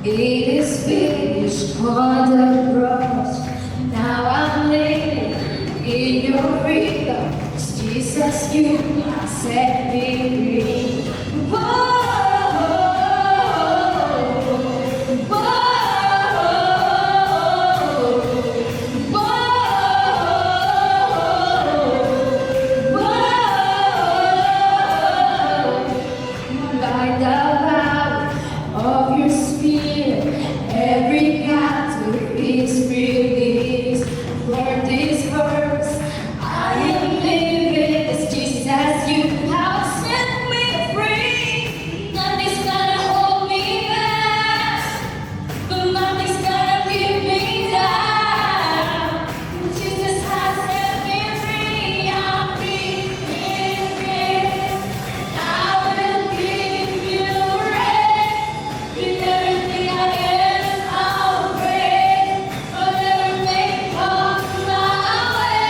It is finished on the cross. Now I'm living in your freedom. It's Jesus, you have set me free. Whoa, whoa, whoa. By the power of your Spirit, every battle is released. For this verse, I am living as Jesus, you have set me free. Nothing's gonna hold me back, but nothing's gonna keep me down. Jesus has set me free. I'm free in Him. I will give you rest. In everything I am, I'll praise. Whatever may come my way,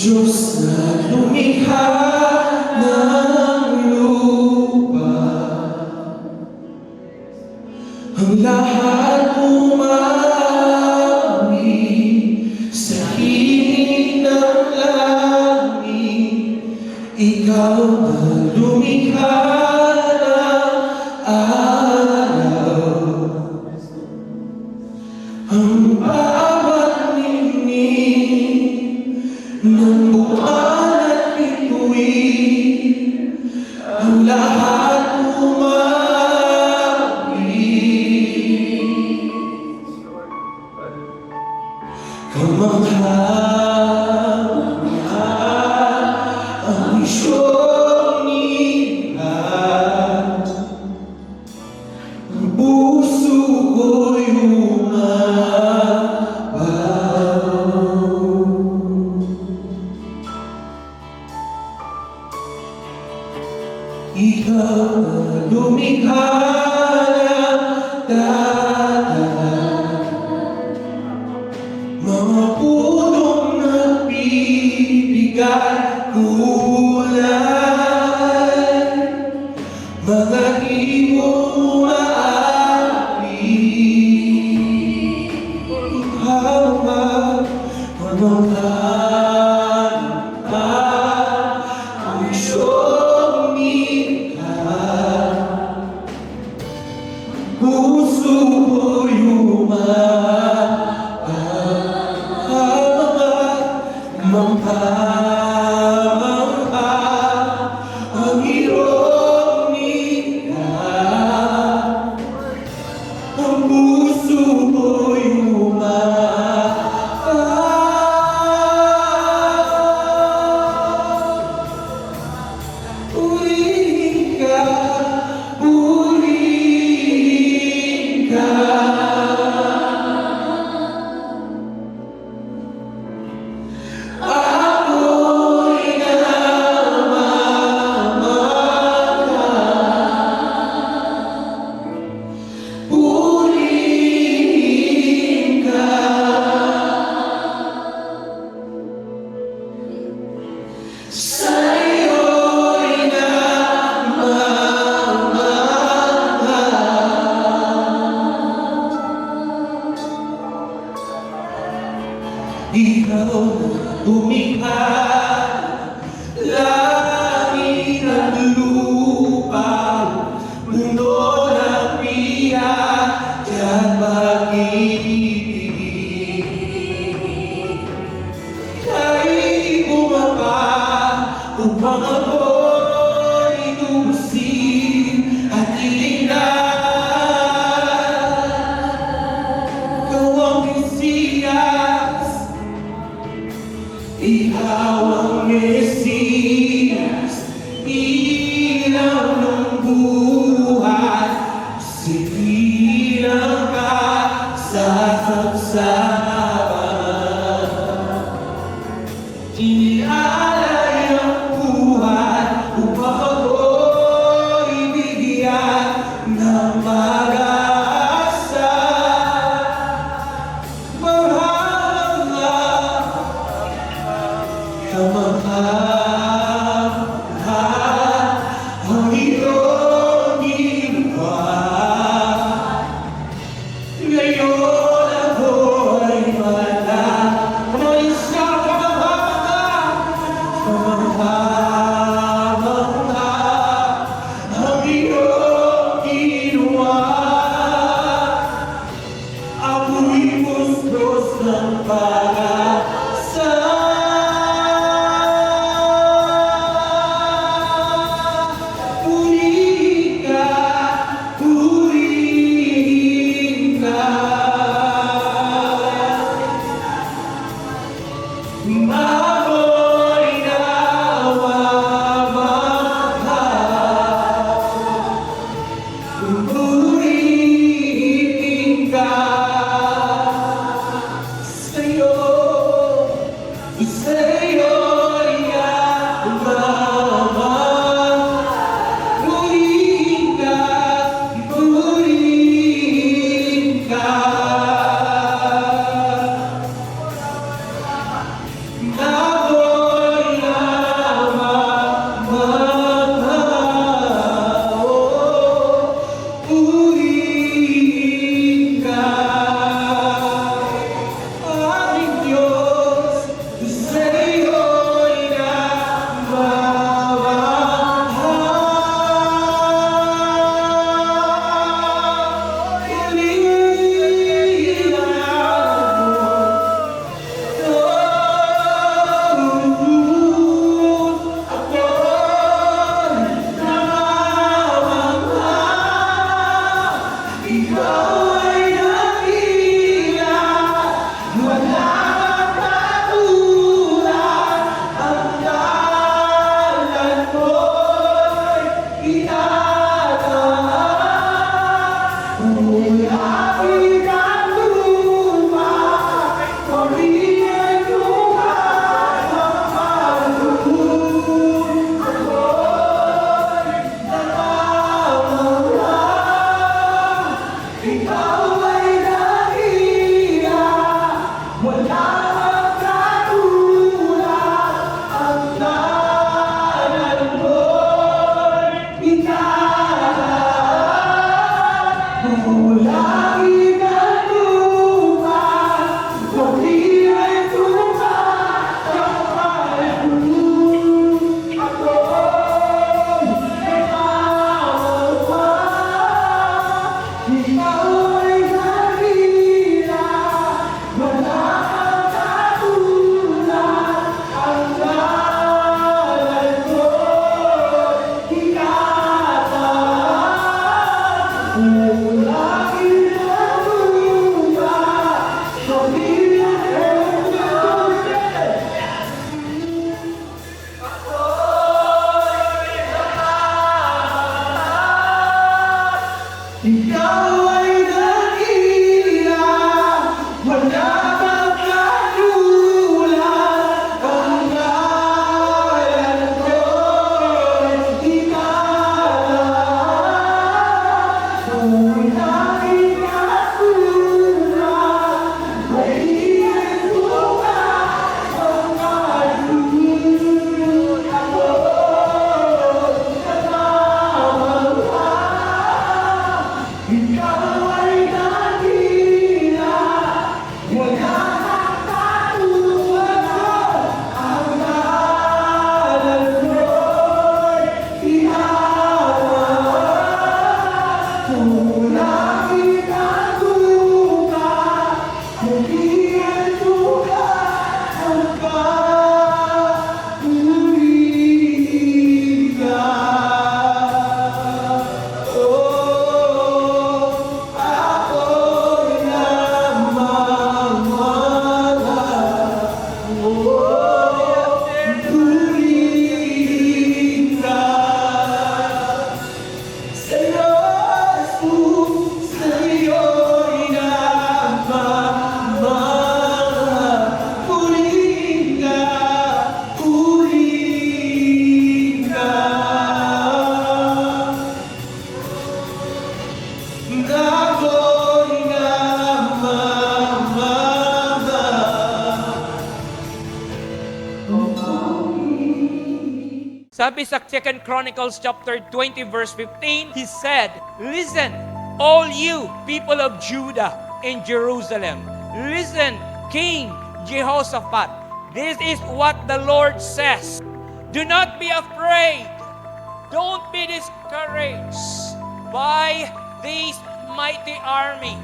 Diyos na lumikha ng lupa, ang lahat umami sa himig ng langit. Ikaw na lumikha ng araw, ang bawat ningning ng buwan at bituin, ang lahat umami. Kamangha-mangha ang visyong nila, ang puso ko'y umabaw. Ikaw na lumikha ng dagat, mga punong nagbibigay kulay, mga ibong umaapi. Ikaw nga kamangha-mangha ang isyong nikha, puso ko'y kamangha-mangha ang iyong nikha, ang puso ko'y purihin ka, purihin ka. Ako'y namamagana, purihin ka. Sa'yo'y namamagana, ikaw na lumikha langit at lupa, mundo ng biyak at pag-ibig. Ika'y bumaba upang ako'y lubusin at iligtas. Ikaw ang Mesiyas, ikaw ang Mesiyas, ilaw ng buhay, sipilang ka sa kapsapan. Inialay ang buhay upang ako'y bigyan ng pag-asa. Kamangha-mangha ang iyong ginawa. Ngayon ako'y Ikaw ay dakila, wala kang katulad, ang ngalan ko'y ikalaw. Kung aking katulad, may iyong ang katulad ako. Ikaw ay dakila, wala kang katulad, ang ngalan ko'y ihawak. Kung aking katulad, kung iyong tukat ang papuri ka. Sabi sa 2 Chronicles chapter 20 verse 15, he said, "Listen, all you people of Judah and Jerusalem. Listen, King Jehoshaphat. This is what the Lord says. Do not be afraid. Don't be discouraged by this mighty army.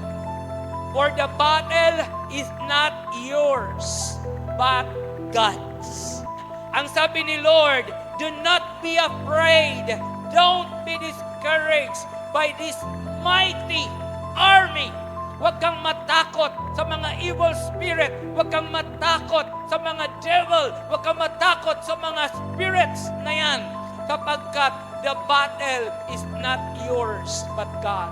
For the battle is not yours, but God's." Ang sabi ni Lord, do not be afraid. Don't be discouraged by this mighty army. Huwag kang matakot sa mga evil spirit. Huwag kang matakot sa mga devil. Huwag kang matakot sa mga spirits na yan. Sapagkat the battle is not yours, but God.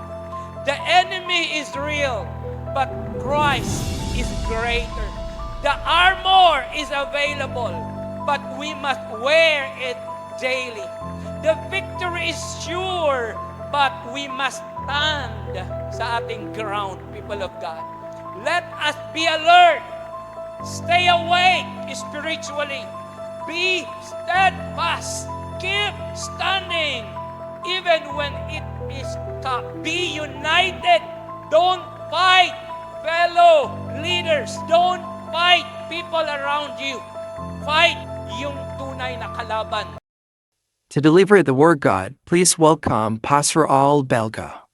The enemy is real, but Christ is greater. The armor is available, but we must wear it daily. The victory is sure, but we must stand sa ating ground, people of God. Let us be alert. Stay awake spiritually. Be steadfast. Keep standing even when it is tough. Be united. Don't fight fellow leaders. Don't fight people around you. Fight yung tunay na kalaban. To deliver the Word God, please welcome Pastor Al Belga.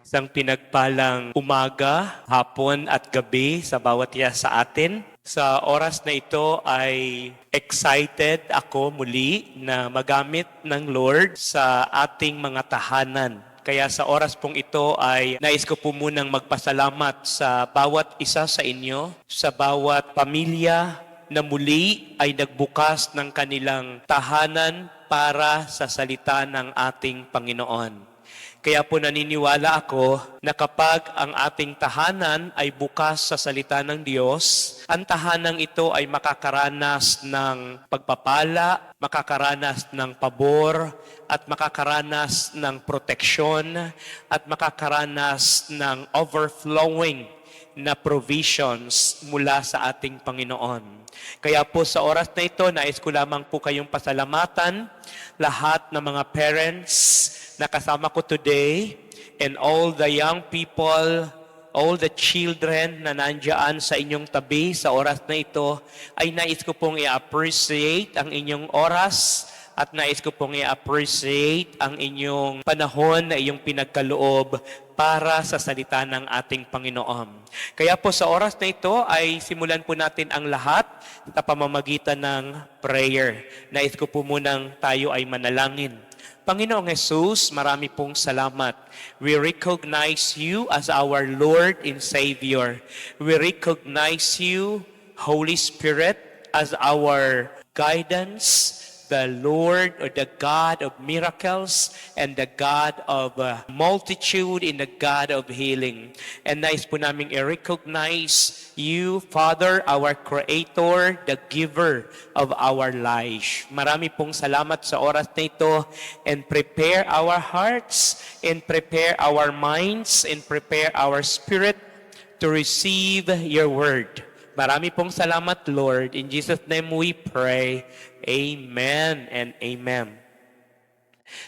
Isang pinagpalang umaga, hapon at gabi sa bawat isa sa atin. Sa oras na ito ay excited ako muli na magamit ng Lord sa ating mga tahanan. Kaya sa oras pong ito ay nais ko po munang magpasalamat sa bawat isa sa inyo, sa bawat pamilya na muli ay nagbukas ng kanilang tahanan para sa salita ng ating Panginoon. Kaya po naniniwala ako na kapag ang ating tahanan ay bukas sa salita ng Diyos, ang tahanang ito ay makakaranas ng pagpapala, makakaranas ng pabor, at makakaranas ng proteksyon, at makakaranas ng overflowing na provisions mula sa ating Panginoon. Kaya po sa oras na ito, nais ko lamang po kayong pasalamatan lahat ng mga parents na kasama ko today and all the young people, all the children na nandiyan sa inyong tabi sa oras na ito, ay nais ko pong i-appreciate ang inyong oras at nais ko pong i-appreciate ang inyong panahon na iyong pinagkaloob para sa salita ng ating Panginoon. Kaya po sa oras na ito ay simulan po natin ang lahat sa pamamagitan ng prayer. Nais ko po munang tayo ay manalangin. Panginoong Jesus, marami pong salamat. We recognize you as our Lord and Savior. We recognize you, Holy Spirit, as our guidance, the Lord or the God of miracles and the God of multitude and the God of healing. And nais po namin i-recognize you, Father, our Creator, the giver of our life. Marami pong salamat sa oras na ito, and prepare our hearts and prepare our minds and prepare our spirit to receive your word. Marami pong salamat, Lord. In Jesus' name we pray. Amen and amen.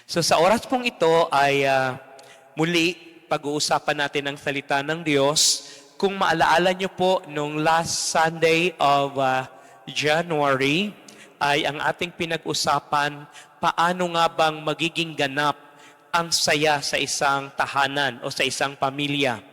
So sa oras pong ito ay muli pag-uusapan natin ang salita ng Diyos. Kung maalaala nyo po, nung last Sunday of January, ay ang ating pinag-usapan, paano nga bang magiging ganap ang saya sa isang tahanan o sa isang pamilya.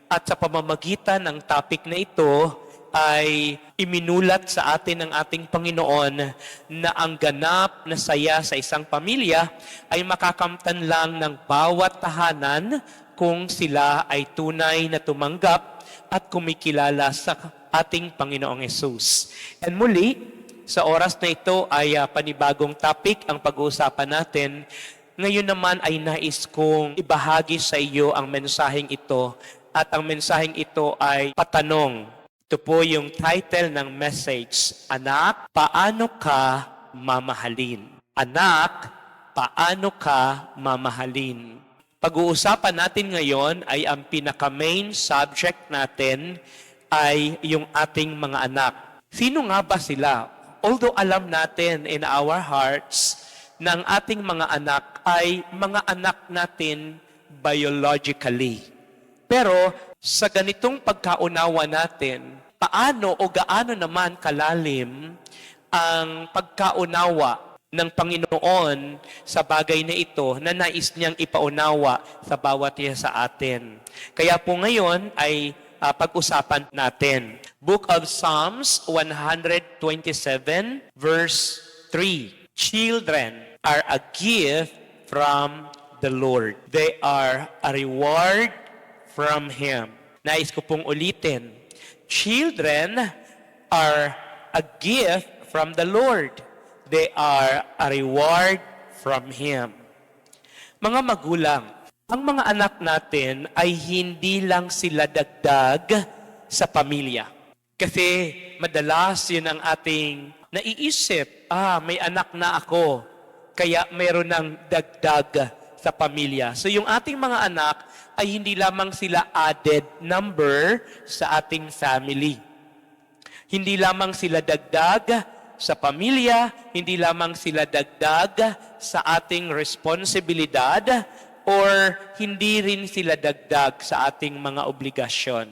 At sa pamamagitan ng topic na ito, ay iminulat sa atin ng ating Panginoon na ang ganap na saya sa isang pamilya ay makakamtan lang ng bawat tahanan kung sila ay tunay na tumanggap at kumikilala sa ating Panginoong Hesus. And muli, sa oras na ito ay panibagong topic ang pag-uusapan natin. Ngayon naman ay nais kong ibahagi sa iyo ang mensaheng ito, at ang mensaheng ito ay patanong. Ito po yung title ng message, Anak, paano ka mamahalin? Anak, paano ka mamahalin? Pag-uusapan natin ngayon ay ang pinaka-main subject natin ay yung ating mga anak. Sino nga ba sila? Although alam natin in our hearts na ang ating mga anak ay mga anak natin biologically. Pero sa ganitong pagkaunawa natin, paano o gaano naman kalalim ang pagkaunawa ng Panginoon sa bagay na ito na nais niyang ipaunawa sa bawat isa sa atin. Kaya po ngayon ay pag-usapan natin. Book of Psalms 127 verse 3. Children are a gift from the Lord. They are a reward from Him. Nais ko pong ulitin. Children are a gift from the Lord. They are a reward from Him. Mga magulang, ang mga anak natin ay hindi lang sila dagdag sa pamilya. Kasi madalas yun ang ating naiisip, may anak na ako, kaya mayroon ng dagdag sa pamilya. So yung ating mga anak ay hindi lamang sila added number sa ating family. Hindi lamang sila dagdag sa pamilya, hindi lamang sila dagdag sa ating responsibilidad, or hindi rin sila dagdag sa ating mga obligasyon.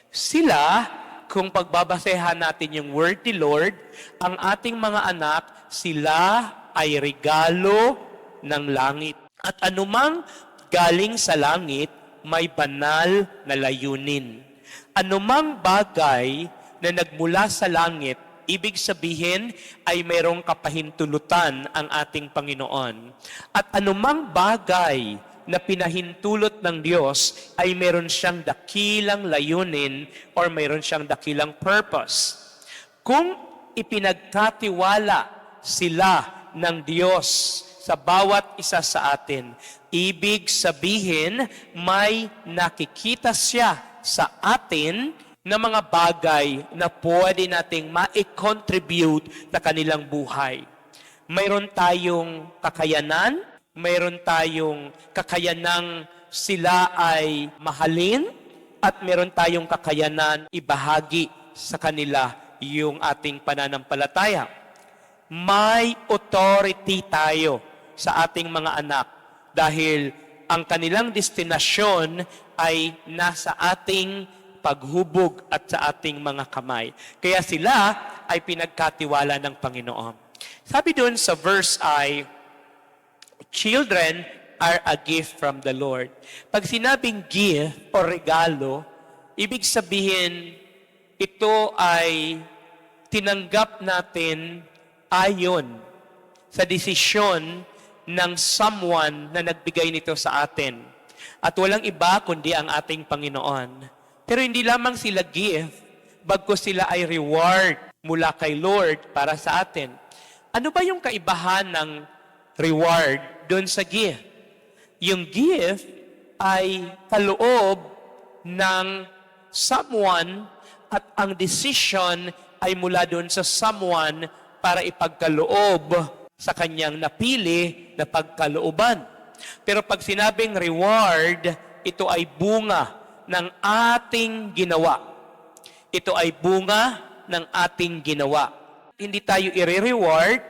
Sila, kung pagbabasehan natin yung word ni Lord, ang ating mga anak, sila ay regalo ng langit. At anumang galing sa langit, may banal na layunin. Anumang bagay na nagmula sa langit, ibig sabihin ay mayroong kapahintulutan ang ating Panginoon. At anumang bagay na pinahintulot ng Diyos ay mayroon siyang dakilang layunin or mayroon siyang dakilang purpose. Kung ipinagkatiwala sila ng Diyos sa bawat isa sa atin. Ibig sabihin, may nakikita siya sa atin na mga bagay na pwede nating ma-contribute sa kanilang buhay. Mayroon tayong kakayanan, mayroon tayong kakayanang sila ay mahalin, at mayroon tayong kakayanan ibahagi sa kanila yung ating pananampalataya. May authority tayo sa ating mga anak dahil ang kanilang destinasyon ay nasa ating paghubog at sa ating mga kamay. Kaya sila ay pinagkatiwala ng Panginoon. Sabi doon sa verse ay, children are a gift from the Lord. Pag sinabing gift o regalo, ibig sabihin, ito ay tinanggap natin ayon sa desisyon ng someone na nagbigay nito sa atin. At walang iba kundi ang ating Panginoon. Pero hindi lamang sila gift, bagkus sila ay reward mula kay Lord para sa atin. Ano ba yung kaibahan ng reward doon sa gift? Yung gift ay kaloob ng someone at ang decision ay mula doon sa someone para ipagkaloob sa kanyang napili na pagkalooban. Pero pag sinabing reward, ito ay bunga ng ating ginawa. Ito ay bunga ng ating ginawa. Hindi tayo i-reward,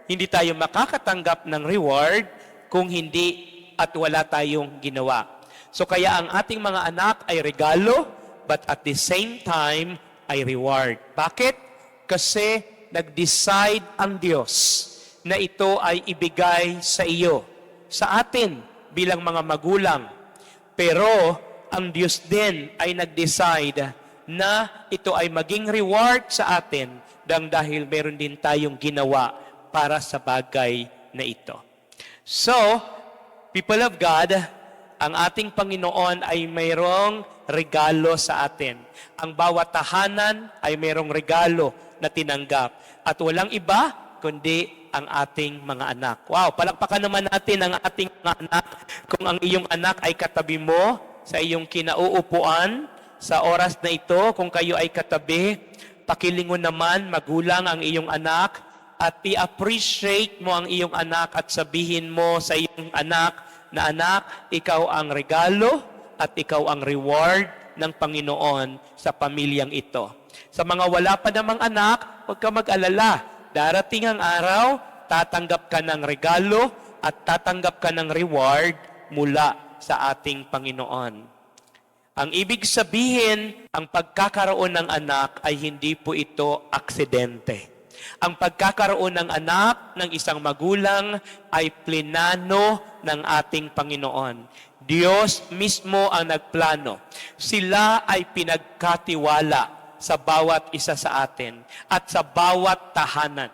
hindi tayo makakatanggap ng reward kung hindi at wala tayong ginawa. So kaya ang ating mga anak ay regalo, but at the same time ay reward. Bakit? Kasi nag-decide ang Diyos na ito ay ibigay sa iyo, sa atin bilang mga magulang. Pero ang Diyos din ay nag-decide na ito ay maging reward sa atin dahil meron din tayong ginawa para sa bagay na ito. So, people of God, ang ating Panginoon ay mayroong regalo sa atin. Ang bawat tahanan ay mayroong regalo na tinanggap. At walang iba kundi ang ating mga anak. Wow, palakpakan naman natin ang ating mga anak. Kung ang iyong anak ay katabi mo sa iyong kinauupuan, sa oras na ito, kung kayo ay katabi, pakilingon naman, magulang ang iyong anak, at i-appreciate mo ang iyong anak at sabihin mo sa iyong anak na, anak, ikaw ang regalo at ikaw ang reward ng Panginoon sa pamilyang ito. Sa mga wala pa namang anak, huwag ka mag-alala. Darating ang araw, tatanggap ka ng regalo at tatanggap ka ng reward mula sa ating Panginoon. Ang ibig sabihin, ang pagkakaroon ng anak ay hindi po ito aksidente. Ang pagkakaroon ng anak ng isang magulang ay plinano ng ating Panginoon. Diyos mismo ang nagplano. Sila ay pinagkatiwala sa bawat isa sa atin at sa bawat tahanan.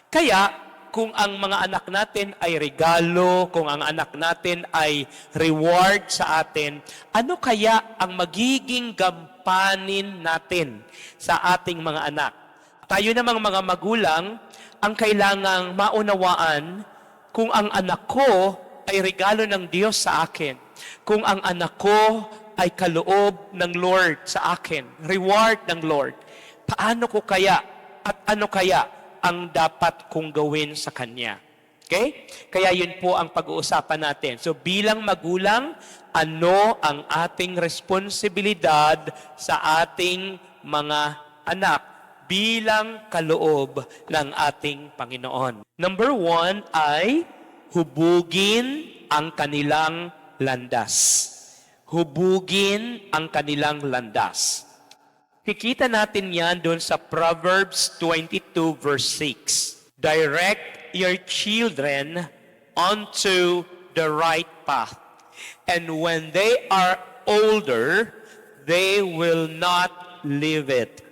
Kaya, kung ang mga anak natin ay regalo, kung ang anak natin ay reward sa atin, ano kaya ang magiging gampanin natin sa ating mga anak? Tayo namang mga magulang, ang kailangang maunawaan kung ang anak ko ay regalo ng Diyos sa akin. Kung ang anak ko ay kaloob ng Lord sa akin, reward ng Lord, paano ko kaya at ano kaya ang dapat kong gawin sa Kanya? Okay? Kaya yun po ang pag-uusapan natin. So bilang magulang, ano ang ating responsibilidad sa ating mga anak bilang kaloob ng ating Panginoon? Number 1 ay hubugin ang kanilang landas. Hubugin ang kanilang landas. Kikita natin yan doon sa Proverbs 22 verse 6. Direct your children onto the right path. And when they are older, they will not leave it.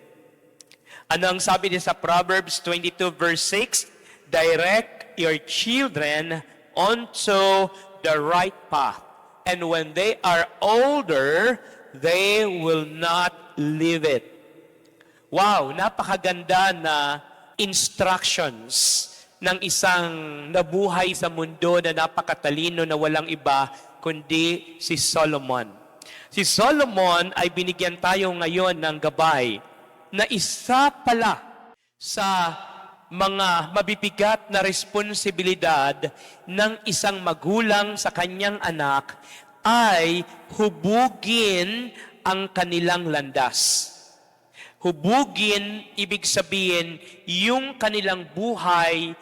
Ano ang sabi din sa Proverbs 22 verse 6? Direct your children onto the right path. And when they are older, they will not leave it. Wow, napakaganda na instructions ng isang nabuhay sa mundo na napakatalino na walang iba kundi si Solomon. Si Solomon ay binigyan tayo ngayon ng gabay na isa pala sa mga mabibigat na responsibilidad ng isang magulang sa kanyang anak ay hubugin ang kanilang landas. Hubugin, ibig sabihin, yung kanilang buhay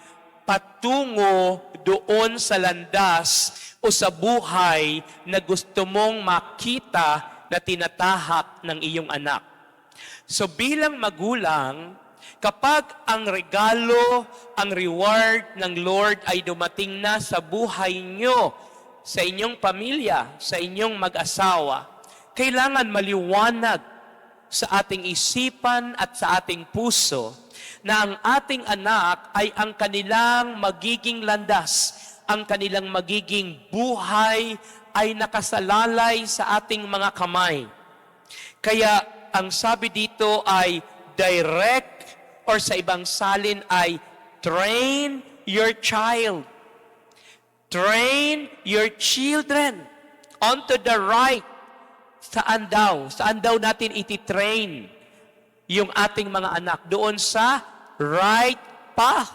patungo doon sa landas o sa buhay na gusto mong makita na tinatahak ng iyong anak. So bilang magulang, kapag ang regalo, ang reward ng Lord ay dumating na sa buhay nyo, sa inyong pamilya, sa inyong mag-asawa, kailangan maliwanag sa ating isipan at sa ating puso na ang ating anak ay ang kanilang magiging landas, ang kanilang magiging buhay ay nakasalalay sa ating mga kamay. Kaya ang sabi dito ay direct or sa ibang salin ay train your child. Train your children onto the right. Saan daw? Saan daw natin ititrain yung ating mga anak? Doon sa right path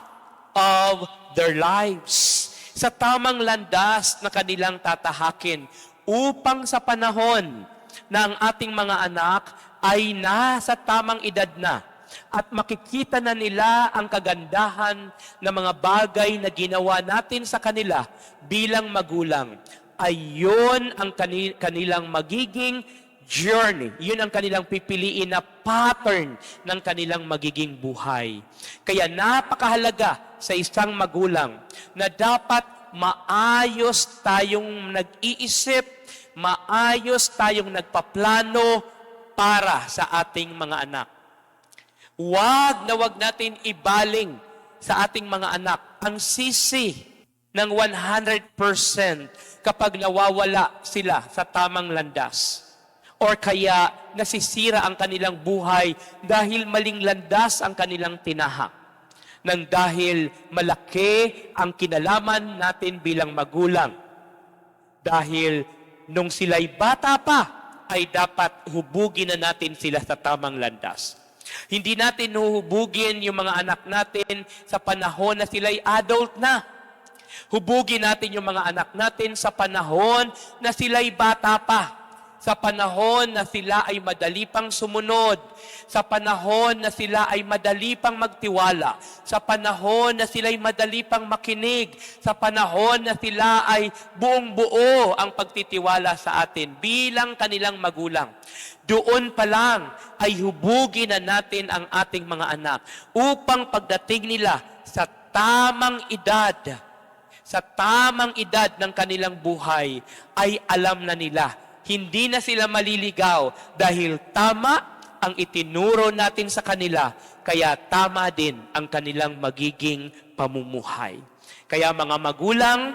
of their lives. Sa tamang landas na kanilang tatahakin upang sa panahon na ang ating mga anak ay nasa tamang edad na at makikita na nila ang kagandahan ng mga bagay na ginawa natin sa kanila bilang magulang, ay yun ang kanilang magiging journey. Yun ang kanilang pipiliin na pattern ng kanilang magiging buhay. Kaya napakahalaga sa isang magulang na dapat maayos tayong nag-iisip, maayos tayong nagpaplano para sa ating mga anak. Wag natin ibaling sa ating mga anak ang sisi ng 100% kapag nawawala sila sa tamang landas. Or kaya nasisira ang kanilang buhay dahil maling landas ang kanilang tinahak. Nang dahil malaki ang kinalaman natin bilang magulang. Dahil nung sila'y bata pa, ay dapat hubugin na natin sila sa tamang landas. Hindi natin huhubugin yung mga anak natin sa panahon na sila'y adult na. Hubugin natin yung mga anak natin sa panahon na sila'y bata pa. Sa panahon na sila ay madali pang sumunod. Sa panahon na sila ay madali pang magtiwala. Sa panahon na sila ay madali pang makinig. Sa panahon na sila ay buong-buo ang pagtitiwala sa atin bilang kanilang magulang. Doon pa lang ay hubugin na natin ang ating mga anak upang pagdating nila sa tamang edad, ng kanilang buhay, ay alam na nila. Hindi na sila maliligaw dahil tama ang itinuro natin sa kanila, kaya tama din ang kanilang magiging pamumuhay. Kaya mga magulang,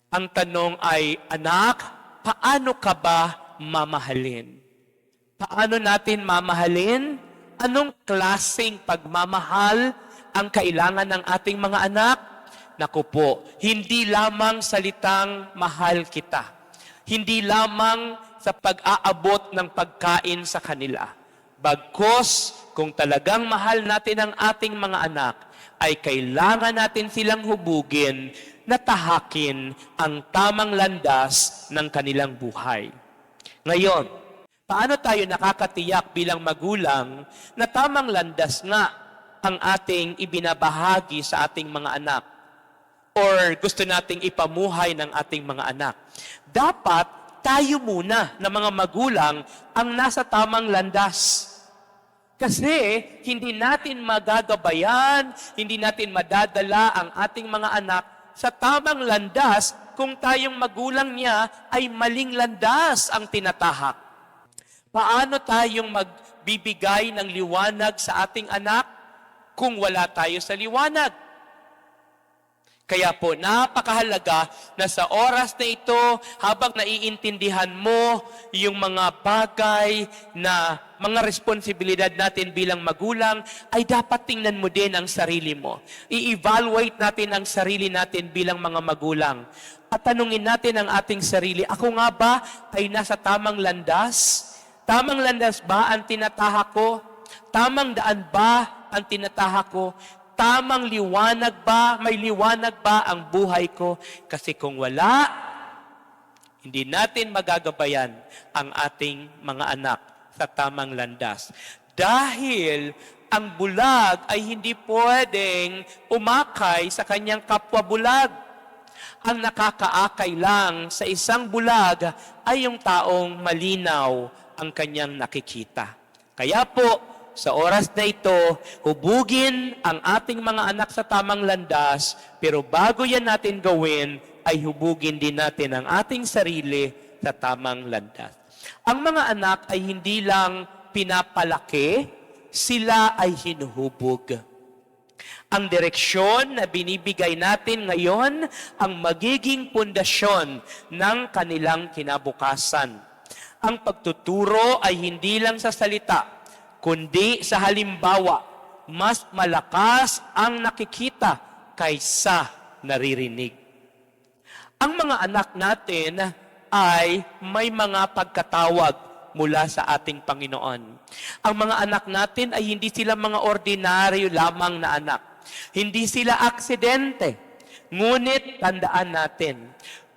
ang tanong ay, anak, paano ka ba mamahalin? Paano natin mamahalin? Anong klaseng pagmamahal ang kailangan ng ating mga anak? Naku po, hindi lamang salitang mahal kita. Hindi lamang sa pag-aabot ng pagkain sa kanila. Bagkus, kung talagang mahal natin ang ating mga anak, ay kailangan natin silang hubugin na tahakin ang tamang landas ng kanilang buhay. Ngayon, paano tayo nakakatiyak bilang magulang na tamang landas nga ang ating ibinabahagi sa ating mga anak? Or gusto nating ipamuhay ng ating mga anak? Dapat tayo muna na mga magulang ang nasa tamang landas. Kasi hindi natin magagabayan, hindi natin madadala ang ating mga anak sa tamang landas kung tayong magulang niya ay maling landas ang tinatahak. Paano tayong magbibigay ng liwanag sa ating anak kung wala tayo sa liwanag? Kaya po, napakahalaga na sa oras na ito, habang naiintindihan mo yung mga bagay na mga responsibilidad natin bilang magulang, ay dapat tingnan mo din ang sarili mo. I-evaluate natin ang sarili natin bilang mga magulang. At tanungin natin ang ating sarili, ako nga ba ay nasa tamang landas? Tamang landas ba ang tinatahak ko? Tamang daan ba ang tinatahak ko? Tamang liwanag ba? May liwanag ba ang buhay ko? Kasi kung wala, hindi natin magagabayan ang ating mga anak sa tamang landas. Dahil ang bulag ay hindi pwedeng umakay sa kanyang kapwa bulag. Ang nakakaakay lang sa isang bulag ay yung taong malinaw ang kanyang nakikita. Kaya po, sa oras na ito, hubugin ang ating mga anak sa tamang landas, pero bago yan natin gawin, ay hubugin din natin ang ating sarili sa tamang landas. Ang mga anak ay hindi lang pinapalaki, sila ay hinuhubog. Ang direksyon na binibigay natin ngayon ang magiging pundasyon ng kanilang kinabukasan. Ang pagtuturo ay hindi lang sa salita, kundi sa halimbawa, mas malakas ang nakikita kaysa naririnig. Ang mga anak natin ay may mga pagkatawag mula sa ating Panginoon. Ang mga anak natin ay hindi sila mga ordinaryo lamang na anak. Hindi sila aksidente. Ngunit tandaan natin,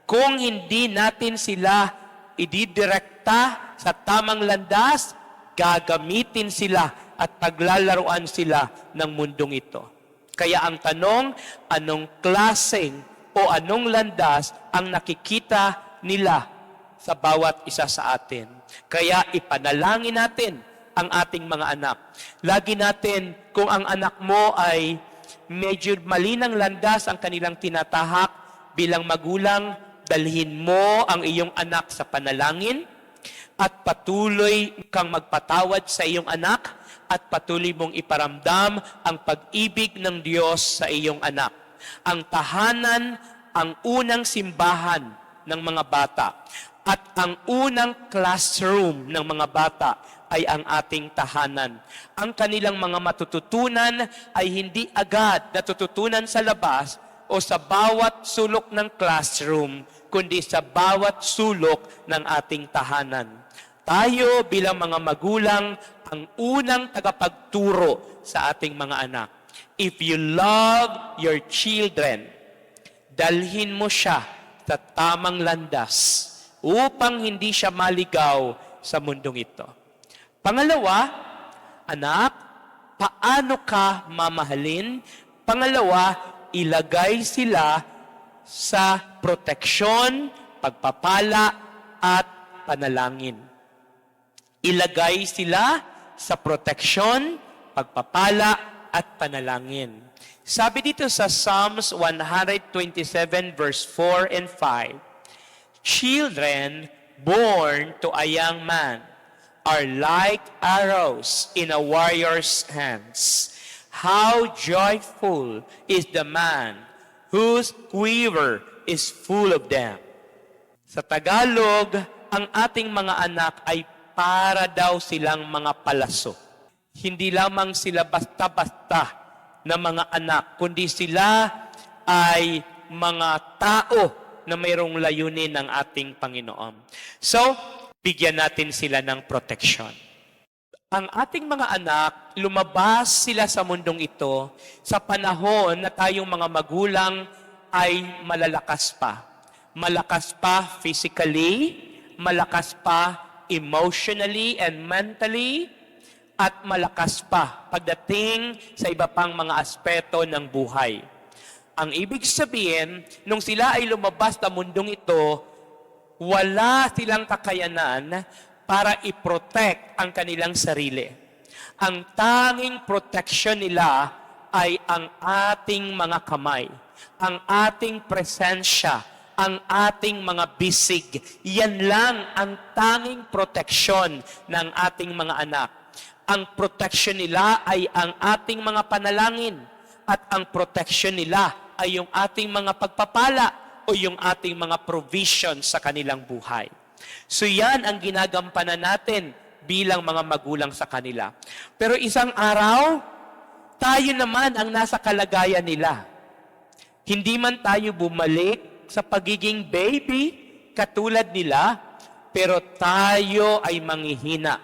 kung hindi natin sila ididirekta sa tamang landas, gagamitin sila at paglalaruan sila ng mundong ito. Kaya ang tanong, anong klaseng o anong landas ang nakikita nila sa bawat isa sa atin? Kaya ipanalangin natin ang ating mga anak. Lagi natin, kung ang anak mo ay medyo malinang landas ang kanilang tinatahak bilang magulang, dalhin mo ang iyong anak sa panalangin, at patuloy kang magpatawad sa iyong anak at patuloy mong iparamdam ang pag-ibig ng Diyos sa iyong anak. Ang tahanan, ang unang simbahan ng mga bata at ang unang classroom ng mga bata ay ang ating tahanan. Ang kanilang mga matututunan ay hindi agad natututunan sa labas o sa bawat sulok ng classroom, kundi sa bawat sulok ng ating tahanan. Tayo bilang mga magulang ang unang tagapagturo sa ating mga anak. If you love your children, dalhin mo siya sa tamang landas upang hindi siya maligaw sa mundong ito. Pangalawa, anak, paano ka mamahalin? Pangalawa, ilagay sila sa proteksyon, pagpapala, at panalangin. Ilagay sila sa proteksyon, pagpapala, at panalangin. Sabi dito sa Psalms 127 verse 4 and 5, children born to a young man are like arrows in a warrior's hands. How joyful is the man whose quiver is full of them. Sa Tagalog, ang ating mga anak ay para daw silang mga palaso. Hindi lamang sila basta-basta na mga anak, kundi sila ay mga tao na mayroong layunin ng ating Panginoon. So, bigyan natin sila ng proteksyon. Ang ating mga anak, lumabas sila sa mundong ito sa panahon na tayong mga magulang ay malalakas pa. Malakas pa physically, malakas pa emotionally and mentally, at malakas pa pagdating sa iba pang mga aspeto ng buhay. Ang ibig sabihin, nung sila ay lumabas sa mundong ito, wala silang kakayanan para i-protect ang kanilang sarili. Ang tanging protection nila ay ang ating mga kamay, ang ating presensya, ang ating mga bisig. Yan lang ang tanging proteksyon ng ating mga anak. Ang proteksyon nila ay ang ating mga panalangin at ang proteksyon nila ay yung ating mga pagpapala o yung ating mga provision sa kanilang buhay. So yan ang ginagampanan natin bilang mga magulang sa kanila. Pero isang araw, tayo naman ang nasa kalagayan nila. Hindi man tayo bumalik sa pagiging baby katulad nila, pero tayo ay manghihina.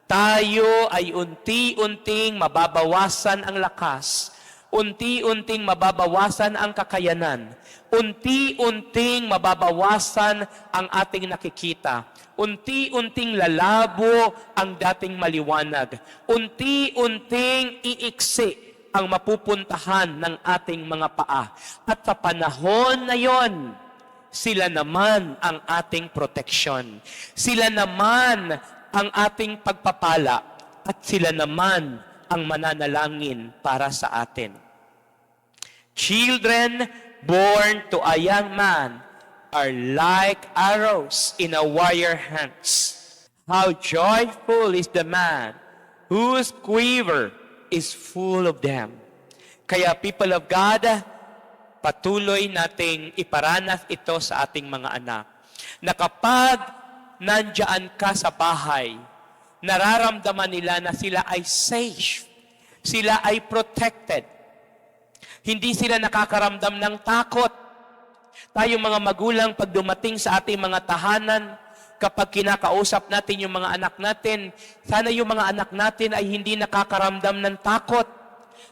Tayo ay unti-unting mababawasan ang lakas. Unti-unting mababawasan ang kakayanan. Unti-unting mababawasan ang ating nakikita. Unti-unting lalabo ang dating maliwanag. Unti-unting iiksi ang mapupuntahan ng ating mga paa. At sa panahon na yon, sila naman ang ating proteksyon. Sila naman ang ating pagpapala. At sila naman ang mananalangin para sa atin. Children born to a young man are like arrows in a warrior hands. How joyful is the man whose quiver is full of them. Kaya people of God, patuloy nating iparanas ito sa ating mga anak. Na kapag nandyan ka sa bahay, nararamdaman nila na sila ay safe. Sila ay protected. Hindi sila nakakaramdam ng takot. Tayong mga magulang, pag dumating sa ating mga tahanan, kapag kinakausap natin yung mga anak natin, sana yung mga anak natin ay hindi nakakaramdam ng takot.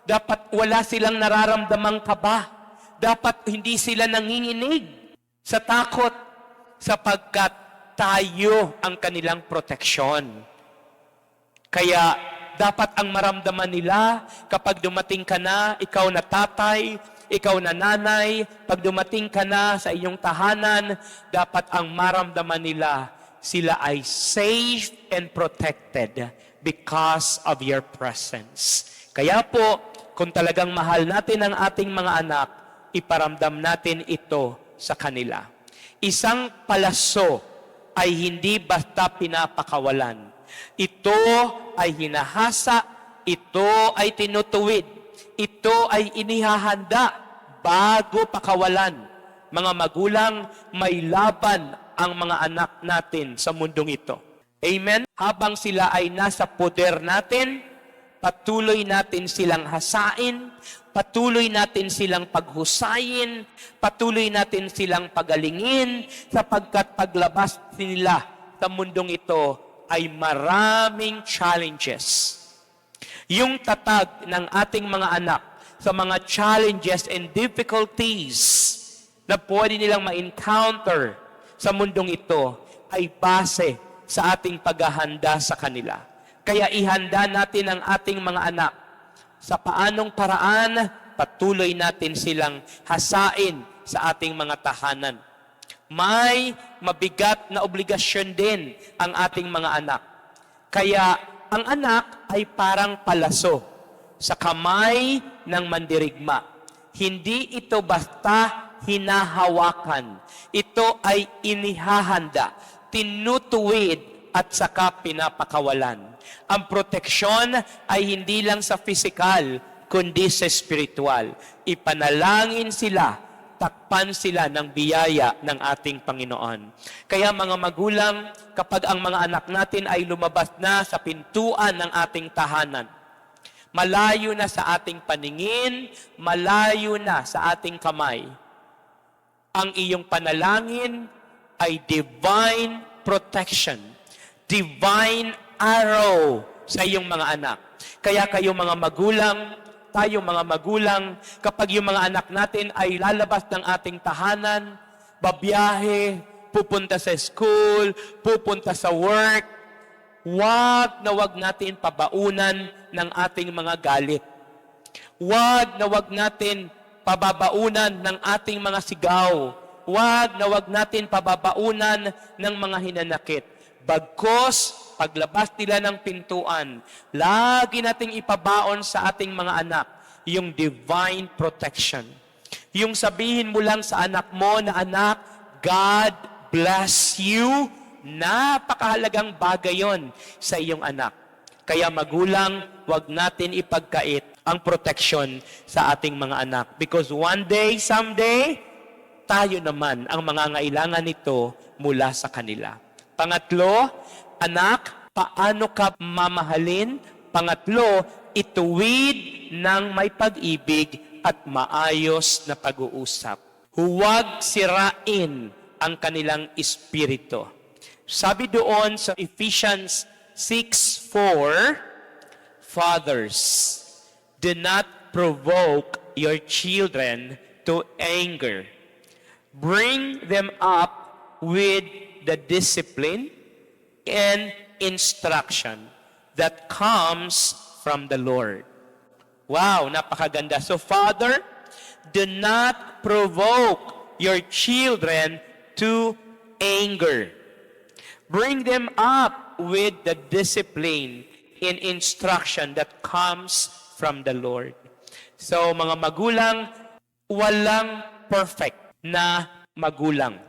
Dapat wala silang nararamdamang kaba. Dapat hindi sila nanginginig sa takot sapagkat tayo ang kanilang proteksyon. Kaya dapat ang maramdaman nila kapag dumating ka na, ikaw na tatay, ikaw na nanay, pag dumating ka na sa iyong tahanan, dapat ang maramdaman nila, sila ay safe and protected because of your presence. Kaya po, kung talagang mahal natin ang ating mga anak, iparamdam natin ito sa kanila. Isang palaso ay hindi basta pinapakawalan. Ito ay hinahasa, ito ay tinutuwid, ito ay inihahanda bago pakawalan. Mga magulang, may laban ang mga anak natin sa mundong ito. Amen? Habang sila ay nasa poder natin, patuloy natin silang hasain, patuloy natin silang paghusayin, patuloy natin silang pagalingin, sapagkat paglabas nila sa mundong ito ay maraming challenges. Yung tatag ng ating mga anak sa mga challenges and difficulties na pwede nilang ma-encounter sa mundong ito ay base sa ating paghahanda sa kanila. Kaya ihanda natin ang ating mga anak sa paanong paraan patuloy natin silang hasain sa ating mga tahanan. May mabigat na obligasyon din ang ating mga anak. Kaya ang anak ay parang palaso sa kamay ng mandirigma. Hindi ito basta hinahawakan. Ito ay inihahanda, tinutuwid at saka pinapakawalan. Ang proteksyon ay hindi lang sa physical, kundi sa spiritual. Ipanalangin sila, takpan sila ng biyaya ng ating Panginoon. Kaya mga magulang, kapag ang mga anak natin ay lumabas na sa pintuan ng ating tahanan, malayo na sa ating paningin, malayo na sa ating kamay, ang iyong panalangin ay divine protection, divine arrow sa iyong mga anak. Kaya kayo mga magulang, tayo mga magulang, kapag yung mga anak natin ay lalabas ng ating tahanan, babiyahe, pupunta sa school, pupunta sa work, wag natin pabaunan ng ating mga galit. Wag natin pababaunan ng ating mga sigaw. Wag natin pababaunan ng mga hinanakit. Bagkos, paglabas nila ng pintuan, lagi nating ipabaon sa ating mga anak yung divine protection. Yung sabihin mo lang sa anak mo na, anak, God bless you, napakahalagang bagay yon sa iyong anak. Kaya magulang, wag natin ipagkait ang protection sa ating mga anak. Because one day, someday, tayo naman ang mangangailangan nito mula sa kanila. Pangatlo, anak, paano ka mamahalin? Pangatlo, ituwid ng may pag-ibig at maayos na pag-uusap. Huwag sirain ang kanilang espiritu. Sabi doon sa Ephesians 6:4, Fathers, do not provoke your children to anger. Bring them up with the discipline and instruction that comes from the Lord. Wow, napakaganda. So, Father, do not provoke your children to anger. Bring them up with the discipline and instruction that comes from the Lord. So, mga magulang, walang perfect na magulang.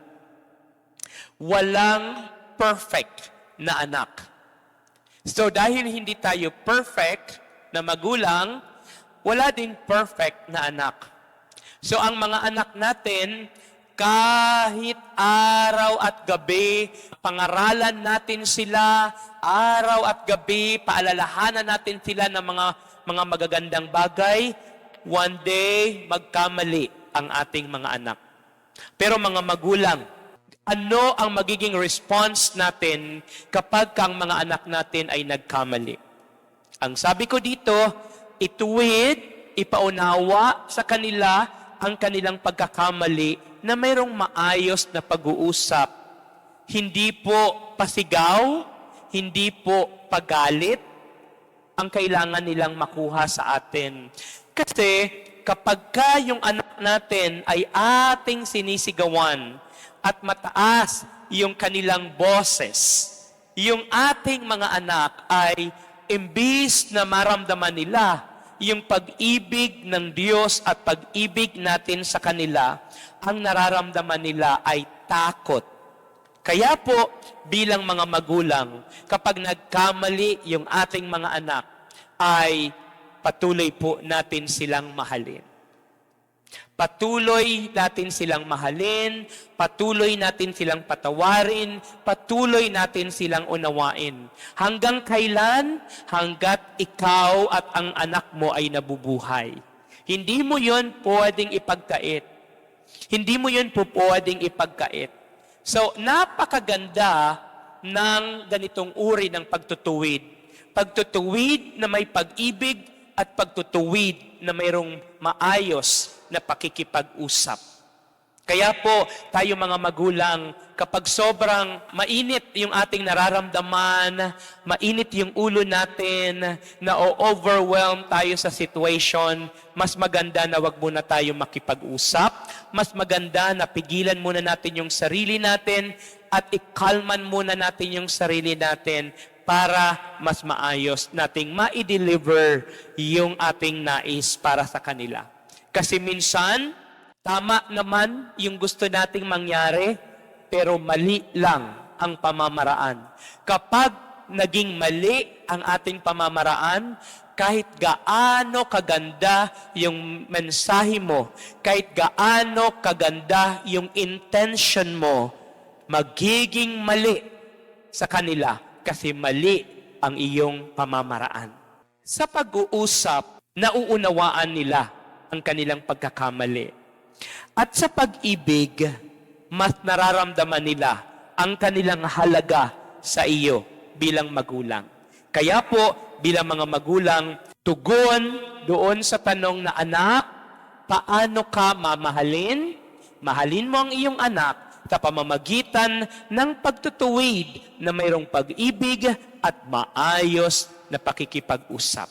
Walang perfect na anak. So, dahil hindi tayo perfect na magulang, wala ding perfect na anak. So, ang mga anak natin, kahit araw at gabi, pangaralan natin sila, araw at gabi, paalalahanan natin sila ng mga magagandang bagay, one day, magkamali ang ating mga anak. Pero mga magulang, ano ang magiging response natin kapag ang mga anak natin ay nagkamali? Ang sabi ko dito, ituwid, ipaunawa sa kanila ang kanilang pagkakamali na mayroong maayos na pag-uusap. Hindi po pasigaw, hindi po pagalit ang kailangan nilang makuha sa atin. Kasi kapag yung anak natin ay ating sinisigawan at mataas yung kanilang boses, yung ating mga anak ay imbis na maramdaman nila yung pag-ibig ng Diyos at pag-ibig natin sa kanila, ang nararamdaman nila ay takot. Kaya po, bilang mga magulang, kapag nagkamali yung ating mga anak, ay patuloy po natin silang mahalin. Patuloy natin silang mahalin, patuloy natin silang patawarin, patuloy natin silang unawain. Hanggang kailan? Hanggat ikaw at ang anak mo ay nabubuhay. Hindi mo yun pwedeng ipagkait. Hindi mo yun po pwedeng ipagkait. So, napakaganda ng ganitong uri ng pagtutuwid. Pagtutuwid na may pag-ibig at pagtutuwid na mayroong maayos na pakikipag-usap. Kaya po, tayo mga magulang, kapag sobrang mainit yung ating nararamdaman, mainit yung ulo natin, na-overwhelm tayo sa situation, mas maganda na wag muna tayo makipag-usap, mas maganda na pigilan muna natin yung sarili natin at ikalman muna natin yung sarili natin para mas maayos nating ma-deliver yung ating nais para sa kanila. Kasi minsan, tama naman yung gusto nating mangyari, pero mali lang ang pamamaraan. Kapag naging mali ang ating pamamaraan, kahit gaano kaganda yung mensahe mo, kahit gaano kaganda yung intention mo, magiging mali sa kanila kasi mali ang iyong pamamaraan. Sa pag-uusap, nauunawaan nila ang kanilang pagkakamali. At sa pag-ibig, mas nararamdaman nila ang kanilang halaga sa iyo bilang magulang. Kaya po, bilang mga magulang, tugon doon sa tanong na, anak, paano ka mamahalin? Mahalin mo ang iyong anak sa pamamagitan ng pagtutuwid na mayroong pag-ibig at maayos na pakikipag-usap.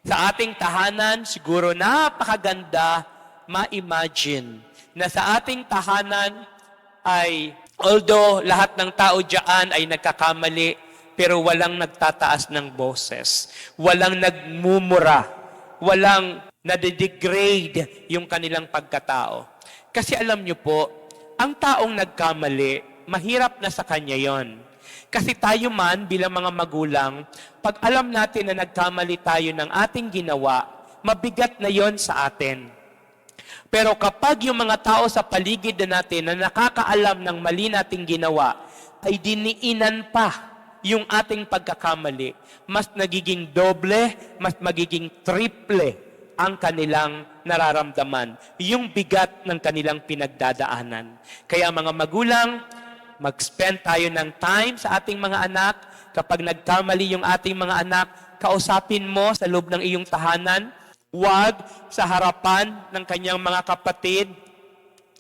Sa ating tahanan, siguro napakaganda ma-imagine na sa ating tahanan ay, although lahat ng tao diyan ay nagkakamali, pero walang nagtataas ng boses, walang nagmumura, walang nade-degrade yung kanilang pagkatao. Kasi alam niyo po, ang taong nagkamali, mahirap na sa kanya yon. Kasi tayo man, bilang mga magulang, pag alam natin na nagkamali tayo ng ating ginawa, mabigat na yon sa atin. Pero kapag yung mga tao sa paligid na natin na nakakaalam ng mali nating ginawa, ay diniinan pa yung ating pagkakamali, mas nagiging doble, mas magiging triple ang kanilang nararamdaman, yung bigat ng kanilang pinagdadaanan. Kaya mga magulang, mag-spend tayo ng time sa ating mga anak. Kapag nagkamali yung ating mga anak, kausapin mo sa loob ng iyong tahanan. Huwag sa harapan ng kanyang mga kapatid.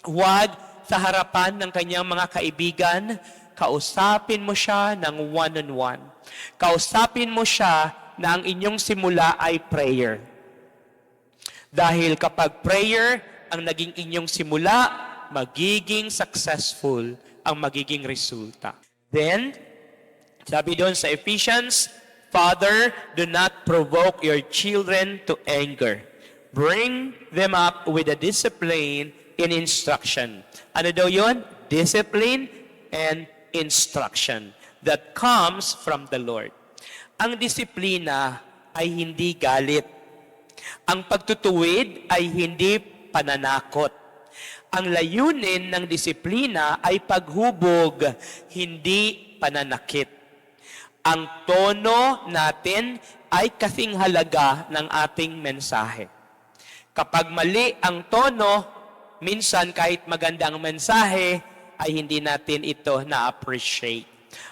Huwag sa harapan ng kanyang mga kaibigan. Kausapin mo siya ng one-on-one. Kausapin mo siya na ang inyong simula ay prayer. Dahil kapag prayer ang naging inyong simula, magiging successful ang magiging resulta. Then, sabi doon sa Ephesians, Father, do not provoke your children to anger. Bring them up with a discipline and instruction. Ano daw yun? Discipline and instruction that comes from the Lord. Ang disiplina ay hindi galit. Ang pagtutuwid ay hindi pananakot. Ang layunin ng disiplina ay paghubog, hindi pananakit. Ang tono natin ay kasing halaga ng ating mensahe. Kapag mali ang tono, minsan kahit maganda ang mensahe, ay hindi natin ito na-appreciate.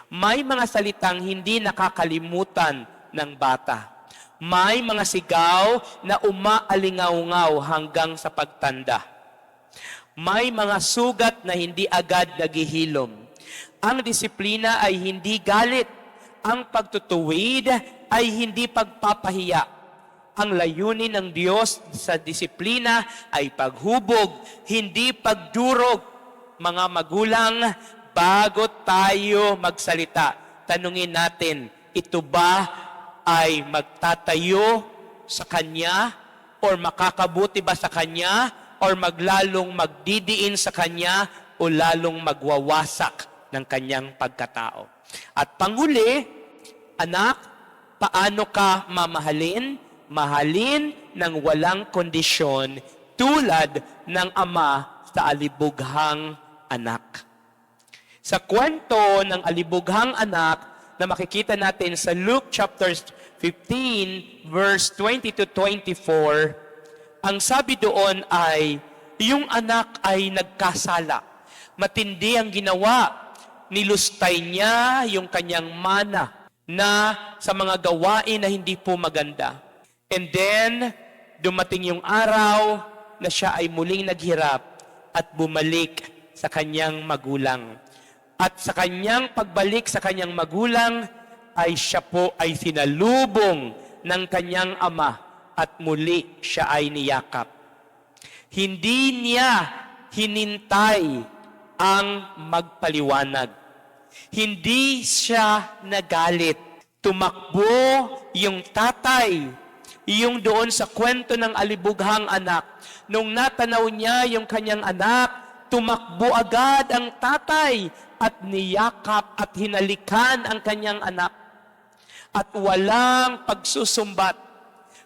May mga salitang hindi nakakalimutan ng bata. May mga sigaw na umaalingaw-ngaw hanggang sa pagtanda. May mga sugat na hindi agad naghihilom. Ang disiplina ay hindi galit. Ang pagtutuwid ay hindi pagpapahiya. Ang layunin ng Diyos sa disiplina ay paghubog, hindi pagdurog. Mga magulang, bago tayo magsalita, tanungin natin, ito ba ay magtatayo sa Kanya? Or makakabuti ba sa Kanya? Or maglalong magdidiin sa Kanya? O lalong magwawasak ng Kanyang pagkatao? At panghuli, anak, paano ka mamahalin? Mahalin ng walang kondisyon tulad ng ama sa alibughang anak. Sa kwento ng alibughang anak na makikita natin sa Luke chapter 15 verse 20 to 24, ang sabi doon ay, yung anak ay nagkasala. Matindi ang ginawa. Nilustay niya yung kanyang mana na sa mga gawain na hindi po maganda. And then, dumating yung araw na siya ay muling naghirap at bumalik sa kanyang magulang. At sa kanyang pagbalik sa kanyang magulang, ay siya po ay sinalubong ng kanyang ama at muli siya ay niyakap. Hindi niya hinintay ang magpaliwanag. Hindi siya nagalit. Tumakbo yung tatay, yung doon sa kwento ng alibughang anak. Nung natanaw niya yung kanyang anak, tumakbo agad ang tatay at niyakap at hinalikan ang kanyang anak. At walang pagsusumbat,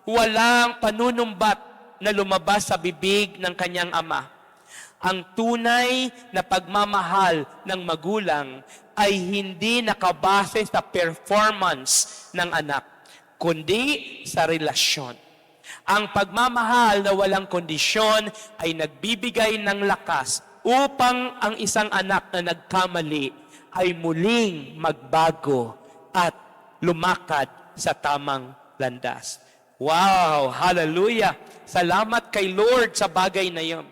walang panunumbat na lumabas sa bibig ng kanyang ama. Ang tunay na pagmamahal ng magulang ay hindi nakabase sa performance ng anak, kundi sa relasyon. Ang pagmamahal na walang kondisyon ay nagbibigay ng lakas upang ang isang anak na nagkamali ay muling magbago at lumakad sa tamang landas. Wow! Hallelujah! Salamat kay Lord sa bagay na yon.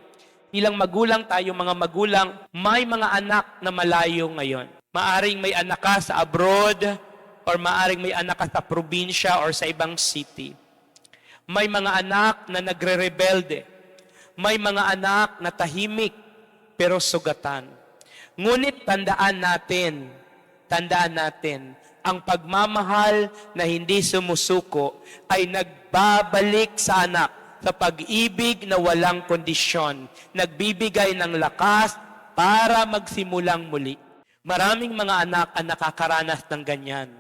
Bilang magulang tayo, mga magulang, may mga anak na malayo ngayon. Maaring may anak ka sa abroad, or maaring may anak ka sa probinsya or sa ibang city. May mga anak na nagre-rebelde. May mga anak na tahimik, pero sugatan. Ngunit tandaan natin, ang pagmamahal na hindi sumusuko ay nagbabalik sa anak sa pag-ibig na walang kondisyon, nagbibigay ng lakas para magsimulang muli. Maraming mga anak ang nakakaranas ng ganyan.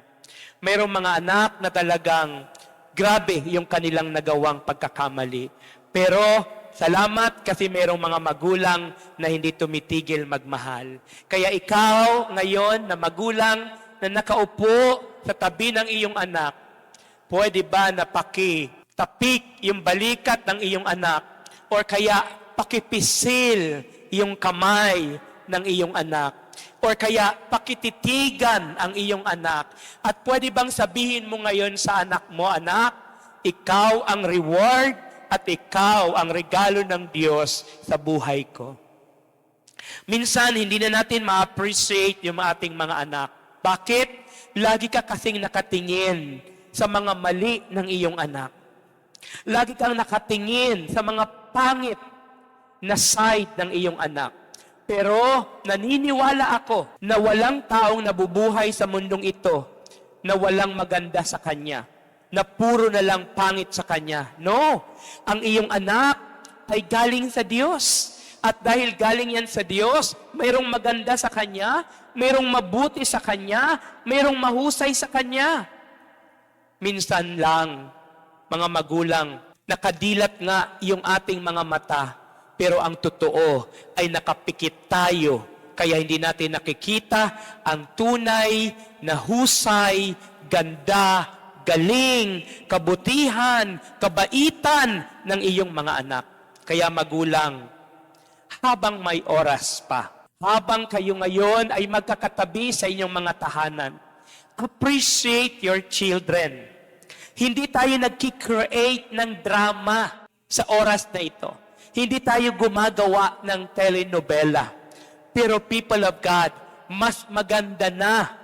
Mayroong mga anak na talagang Grabe yung kanilang nagawang pagkakamali. Pero salamat kasi mayroong mga magulang na hindi tumitigil magmahal. Kaya ikaw ngayon na magulang na nakaupo sa tabi ng iyong anak, pwede ba na pakitapik yung balikat ng iyong anak or kaya pakipisil yung kamay ng iyong anak or kaya pakititigan ang iyong anak. At pwede bang sabihin mo ngayon sa anak mo, anak, ikaw ang reward at ikaw ang regalo ng Diyos sa buhay ko. Minsan, hindi na natin ma-appreciate yung ating mga anak. Bakit? Lagi ka kasing nakatingin sa mga mali ng iyong anak. Lagi kang nakatingin sa mga pangit na side ng iyong anak. Pero naniniwala ako na walang taong nabubuhay sa mundong ito na walang maganda sa kanya, na puro na lang pangit sa kanya. No, ang iyong anak ay galing sa Diyos. At dahil galing yan sa Diyos, mayroong maganda sa kanya, mayroong mabuti sa kanya, mayroong mahusay sa kanya. Minsan lang, mga magulang, nakadilat nga yung ating mga mata, pero ang totoo ay nakapikit tayo, kaya hindi natin nakikita ang tunay na husay, ganda, galing, kabutihan, kabaitan ng iyong mga anak. Kaya magulang, habang may oras pa, habang kayo ngayon ay magkakatabi sa inyong mga tahanan, appreciate your children. Hindi tayo nagki-create ng drama sa oras na ito. Hindi tayo gumagawa ng telenovela. Pero people of God, mas maganda na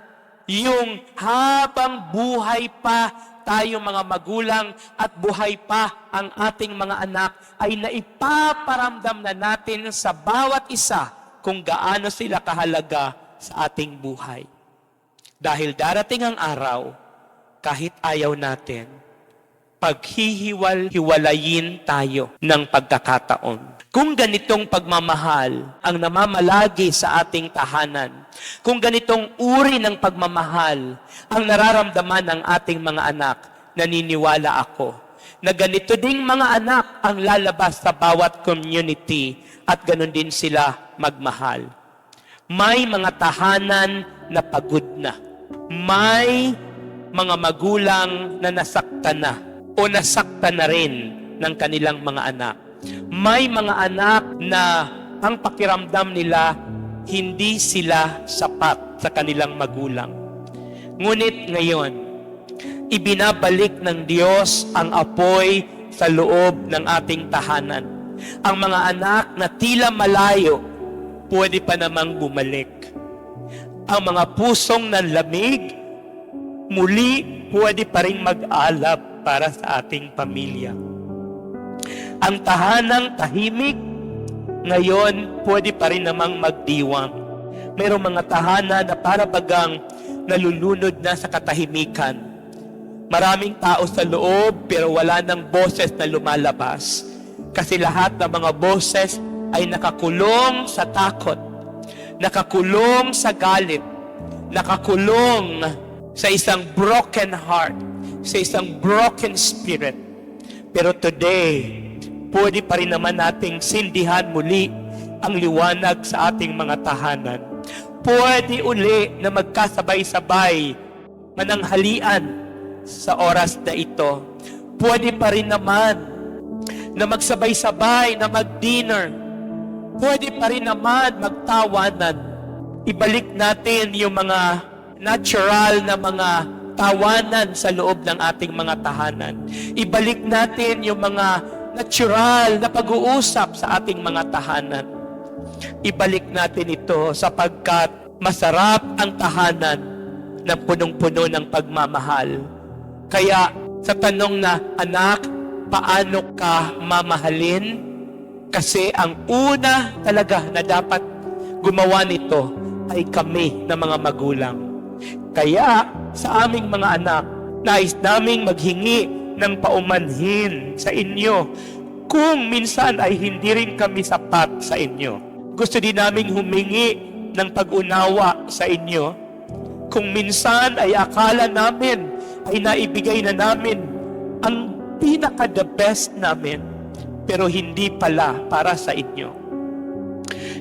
yung habang buhay pa tayo mga magulang at buhay pa ang ating mga anak ay naipaparamdam na natin sa bawat isa kung gaano sila kahalaga sa ating buhay. Dahil darating ang araw, kahit ayaw natin, paghihiwalayin tayo ng pagkakataon. Kung ganitong pagmamahal ang namamalagi sa ating tahanan, kung ganitong uri ng pagmamahal ang nararamdaman ng ating mga anak, naniniwala ako na ganito ding mga anak ang lalabas sa bawat community at ganun din sila magmahal. May mga tahanan na pagod na. May mga magulang na nasaktan na o nasaktan na rin ng kanilang mga anak. May mga anak na ang pakiramdam nila hindi sila sapat sa kanilang magulang. Ngunit ngayon, ibinabalik ng Diyos ang apoy sa loob ng ating tahanan. Ang mga anak na tila malayo, pwede pa namang bumalik. Ang mga pusong nanlamig, muli pwede pa rin mag-alab para sa ating pamilya. Ang tahanang tahimik, ngayon pwede pa rin namang magdiwang. Mayroong mga tahanan na para bagang nalulunod na sa katahimikan. Maraming tao sa loob pero wala ng boses na lumalabas. Kasi lahat ng mga boses ay nakakulong sa takot, nakakulong sa galit, nakakulong sa isang broken heart, sa isang broken spirit. Pero today, pwede pa rin naman nating sindihan muli ang liwanag sa ating mga tahanan. Pwede uli na magkasabay-sabay mananghalian sa oras na ito. Pwede pa rin naman na magsabay-sabay na mag-dinner. Pwede pa rin naman magtawanan. Ibalik natin yung mga natural na mga tawanan sa loob ng ating mga tahanan. Ibalik natin yung mga natural na pag-uusap sa ating mga tahanan. Ibalik natin ito sapagkat masarap ang tahanan na punong-puno ng pagmamahal. Kaya sa tanong na, anak, paano ka mamahalin? Kasi ang una talaga na dapat gumawa nito ay kami na mga magulang. Kaya sa aming mga anak, nais naming maghingi ng paumanhin sa inyo kung minsan ay hindi rin kami sapat sa inyo. Gusto din naming humingi ng pag-unawa sa inyo kung minsan ay akala namin ay naibigay na namin ang pinaka-the best namin, pero hindi pala para sa inyo.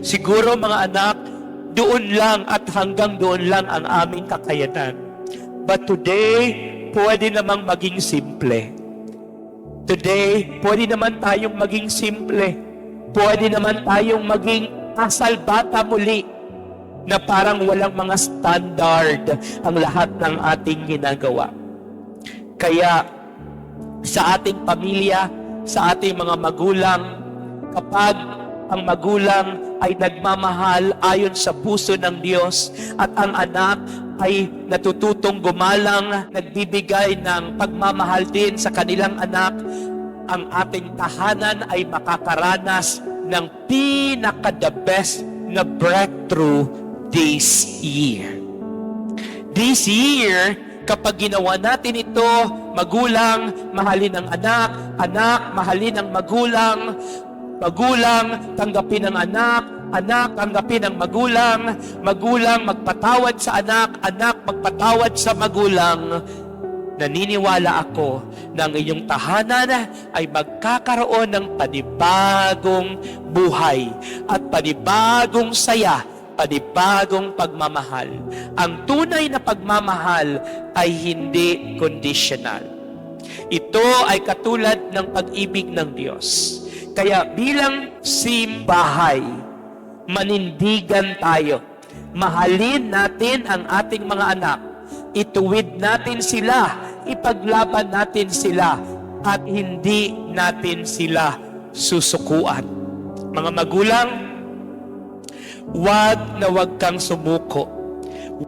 Siguro mga anak, doon lang at hanggang doon lang ang aming kakayanan. But today, pwede namang maging simple. Today, pwede naman tayong maging simple. Pwede naman tayong maging asal bata muli na parang walang mga standard ang lahat ng ating ginagawa. Kaya sa ating pamilya, sa ating mga magulang, kapag ang magulang ay nagmamahal ayon sa puso ng Diyos at ang anak ay natututong gumalang, nagbibigay ng pagmamahal din sa kanilang anak, ang ating tahanan ay makakaranas ng pinaka-the best na breakthrough this year. This year, kapag ginawa natin ito, magulang, mahalin ang anak, anak, mahalin ang magulang, magulang, tanggapin ang anak, anak, tanggapin ang magulang, magulang, magpatawad sa anak, anak, magpatawad sa magulang, naniniwala ako na ang inyong tahanan ay magkakaroon ng panibagong buhay at panibagong saya, panibagong pagmamahal. Ang tunay na pagmamahal ay hindi conditional. Ito ay katulad ng pag-ibig ng Diyos. Kaya bilang simbahay, manindigan tayo. Mahalin natin ang ating mga anak. Ituwid natin sila. Ipaglaban natin sila. At hindi natin sila susukuan. Mga magulang, wag na wag kang sumuko.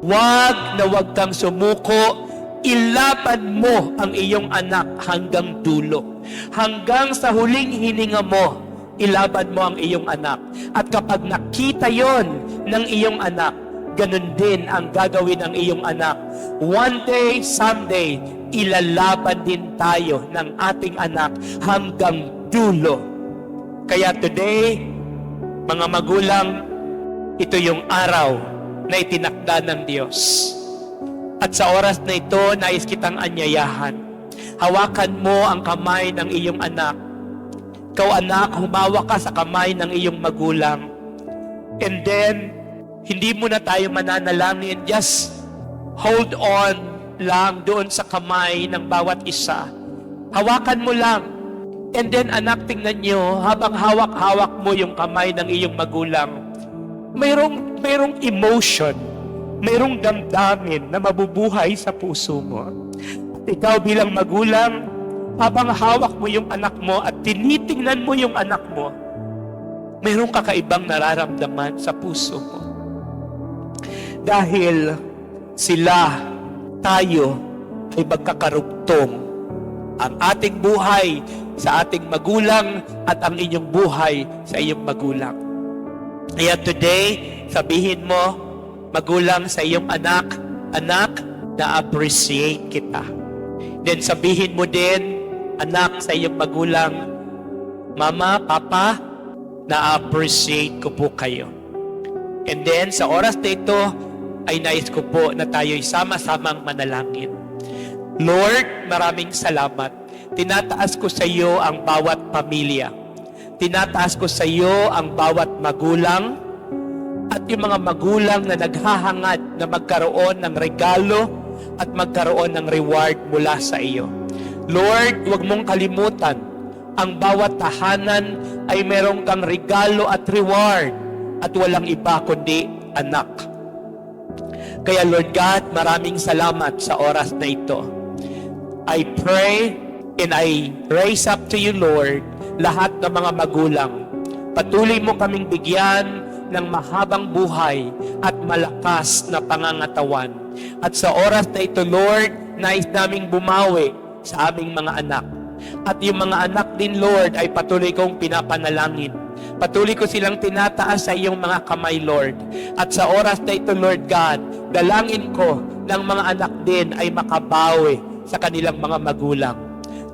Wag na wag kang sumuko. Ilaban mo ang iyong anak hanggang dulo. Hanggang sa huling hininga mo, ilaban mo ang iyong anak. At kapag nakita yon ng iyong anak, ganun din ang gagawin ng iyong anak. One day, someday, ilalaban din tayo ng ating anak hanggang dulo. Kaya today, mga magulang, ito yung araw na itinakda ng Diyos. At sa oras na ito, nais kitang anyayahan. Hawakan mo ang kamay ng iyong anak. Ikaw anak, humawak ka sa kamay ng iyong magulang. And then, hindi mo na tayo mananalangin. Just hold on lang doon sa kamay ng bawat isa. Hawakan mo lang. And then anak, tingnan nyo, habang hawak-hawak mo yung kamay ng iyong magulang, mayroong emotion, mayroong damdamin na mabubuhay sa puso mo. At ikaw bilang magulang, habang hawak mo yung anak mo at tinitingnan mo yung anak mo, mayroong kakaibang nararamdaman sa puso mo. Dahil sila, tayo, ay magkakarugtong. Ang ating buhay sa ating magulang at ang inyong buhay sa iyong magulang. Kaya today, sabihin mo, magulang sa iyong anak, anak, na-appreciate kita. Then sabihin mo din, anak sa iyong magulang, mama, papa, na-appreciate ko po kayo. And then sa oras na ito, ay nais ko po na tayo'y sama-samang manalangin. Lord, maraming salamat. Tinataas ko sa iyo ang bawat pamilya. Tinataas ko sa iyo ang bawat magulang at yung mga magulang na naghahangad na magkaroon ng regalo at magkaroon ng reward mula sa iyo. Lord, huwag mong kalimutan, ang bawat tahanan ay merong kang regalo at reward at walang iba kundi anak. Kaya Lord God, maraming salamat sa oras na ito. I pray and I raise up to you, Lord, lahat ng mga magulang. Patuloy mo kaming bigyan ng mahabang buhay at malakas na pangangatawan. At sa oras na ito, Lord, nais naming bumawi sa aming mga anak. At yung mga anak din, Lord, ay patuloy kong pinapanalangin. Patuloy ko silang tinataas sa iyong mga kamay, Lord. At sa oras na ito, Lord God, dalangin ko ng mga anak din ay makabawi sa kanilang mga magulang.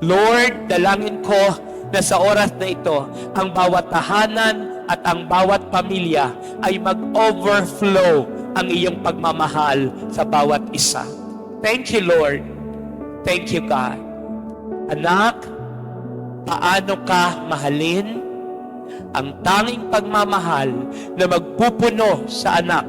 Lord, dalangin ko na sa oras na ito, ang bawat tahanan at ang bawat pamilya ay mag-overflow ang iyong pagmamahal sa bawat isa. Thank you, Lord. Thank you, God. Anak, paano ka mahalin? Ang tanging pagmamahal na magpupuno sa anak,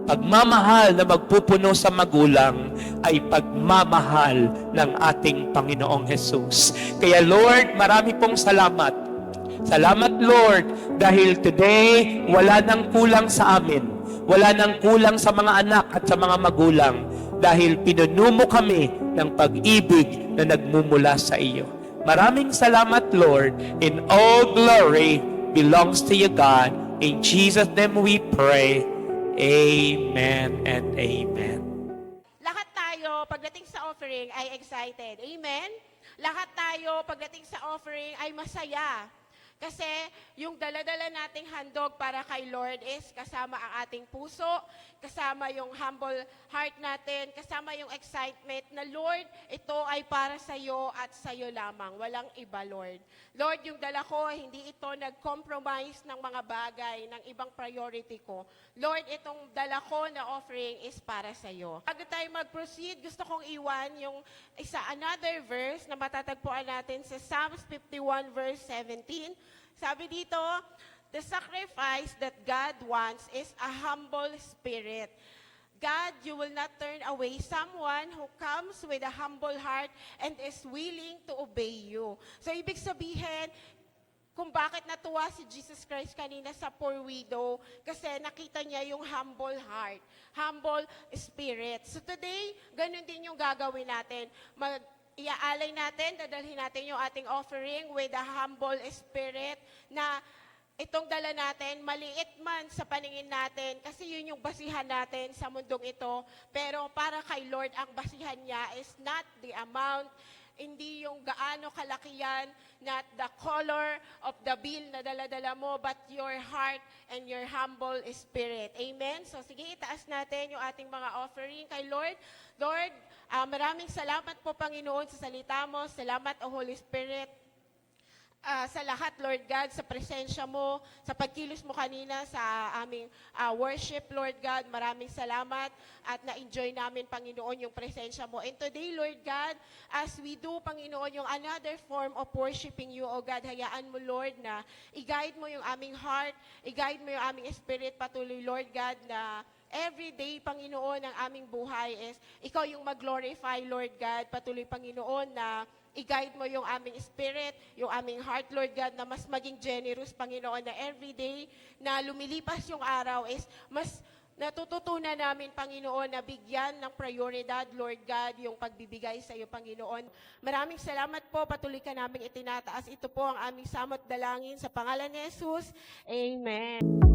pagmamahal na magpupuno sa magulang, ay pagmamahal ng ating Panginoong Jesus. Kaya Lord, marami pong salamat. Salamat Lord, dahil today, wala nang kulang sa amin. Wala nang kulang sa mga anak at sa mga magulang. Dahil pinuno mo kami ng pag-ibig na nagmumula sa iyo. Maraming salamat Lord. In all glory belongs to you God. In Jesus' name we pray. Amen and amen. Lahat tayo, pagdating sa offering, ay excited. Amen? Lahat tayo, pagdating sa offering, ay masaya. Kasi yung dala-dala nating handog para kay Lord is kasama ang ating puso, kasama yung humble heart natin, kasama yung excitement na Lord, ito ay para sa iyo at sa iyo lamang. Walang iba, Lord. Lord, yung dala ko, hindi ito nag-compromise ng mga bagay, ng ibang priority ko. Lord, itong dala ko na offering is para sa iyo. Bago tayo mag-proceed, gusto kong iwan yung another verse na matatagpuan natin sa Psalms 51 verse 17. Sabi dito, the sacrifice that God wants is a humble spirit. God, you will not turn away someone who comes with a humble heart and is willing to obey you. So, ibig sabihin, kung bakit natuwa si Jesus Christ kanina sa poor widow, kasi nakita niya yung humble heart, humble spirit. So, today, ganun din yung gagawin natin. Iaalay natin, dadalhin natin yung ating offering with a humble spirit na itong dala natin, maliit man sa paningin natin, kasi yun yung basihan natin sa mundong ito. Pero para kay Lord, ang basihan niya is not the amount, hindi yung gaano kalaki yan, not the color of the bill na dala-dala mo, but your heart and your humble spirit. Amen? So sige, itaas natin yung ating mga offering kay Lord. Lord, maraming salamat po, Panginoon, sa salita mo. Salamat, O Holy Spirit, sa lahat, Lord God, sa presensya mo, sa pagkilos mo kanina sa aming worship, Lord God. Maraming salamat at na-enjoy namin, Panginoon, yung presensya mo. And today, Lord God, as we do, Panginoon, yung another form of worshiping you, O God, hayaan mo, Lord, na i-guide mo yung aming heart, i-guide mo yung aming spirit, patuloy, Lord God, na every day, Panginoon, ang aming buhay is ikaw yung mag-glorify, Lord God. Patuloy, Panginoon, na i-guide mo yung aming spirit, yung aming heart, Lord God, na mas maging generous, Panginoon, na every day na lumilipas yung araw is mas natututunan namin, Panginoon, na bigyan ng prioridad, Lord God, yung pagbibigay sa iyo, Panginoon. Maraming salamat po, patuloy ka namin itinataas. Ito po ang aming samot dalangin sa pangalan ni Jesus. Amen.